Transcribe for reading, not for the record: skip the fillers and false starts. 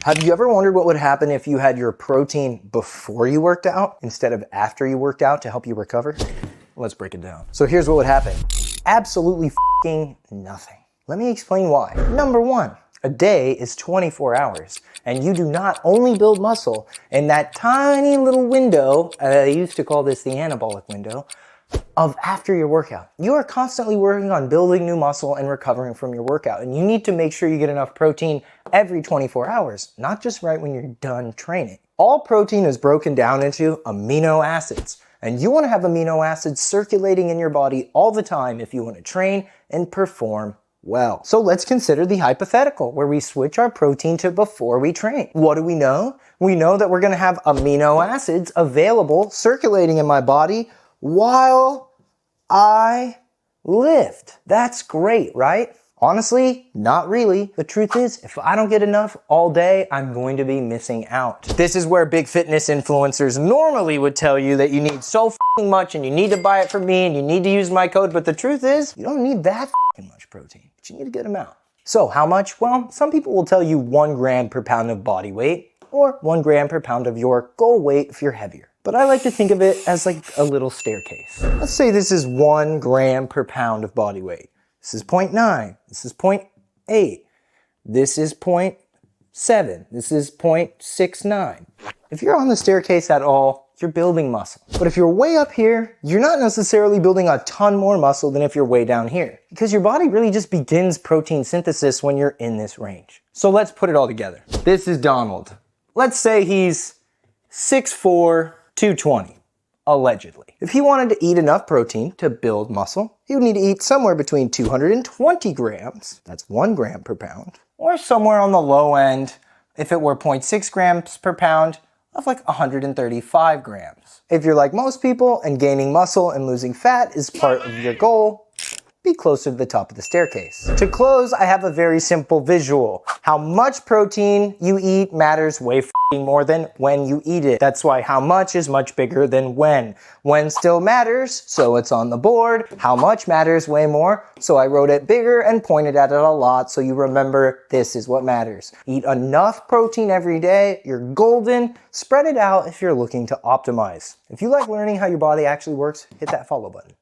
Have you ever wondered what would happen if you had your protein before you worked out instead of after you worked out to help you recover? Let's break it down. So here's what would happen. Absolutely f***ing nothing. Let me explain why. Number one, a day is 24 hours and you do not only build muscle in that tiny little window, I used to call this the anabolic window, of after your workout. You are constantly working on building new muscle and recovering from your workout, and you need to make sure you get enough protein every 24 hours, not just right when you're done training. All protein is broken down into amino acids, and you want to have amino acids circulating in your body all the time if you want to train and perform well. So let's consider the hypothetical where we switch our protein to before we train. What do we know? We know that we're going to have amino acids available circulating in my body while I lift. That's great, right? Honestly, not really. The truth is, if I don't get enough all day, I'm going to be missing out. This is where big fitness influencers normally would tell you that you need so f***ing much and you need to buy it from me and you need to use my code, but the truth is, you don't need that f***ing much protein, but you need a good amount. So how much? Well, some people will tell you 1 gram per pound of body weight or 1 gram per pound of your goal weight if you're heavier. But I like to think of it as like a little staircase. Let's say this is 1 gram per pound of body weight. This is 0.9, this is 0.8, this is 0.7, this is 0.69. If you're on the staircase at all, you're building muscle. But if you're way up here, you're not necessarily building a ton more muscle than if you're way down here, because your body really just begins protein synthesis when you're in this range. So let's put it all together. This is Donald. Let's say he's 6'4", 220, allegedly. If he wanted to eat enough protein to build muscle, he would need to eat somewhere between 220 grams, that's 1 gram per pound, or somewhere on the low end, if it were 0.6 grams per pound, of like 135 grams. If you're like most people and gaining muscle and losing fat is part of your goal, be closer to the top of the staircase. To close, I have a very simple visual. How much protein you eat matters way f***ing more than when you eat it. That's why how much is much bigger than when. When still matters, so it's on the board. How much matters way more, so I wrote it bigger and pointed at it a lot so you remember this is what matters. Eat enough protein every day, you're golden. Spread it out if you're looking to optimize. If you like learning how your body actually works, hit that follow button.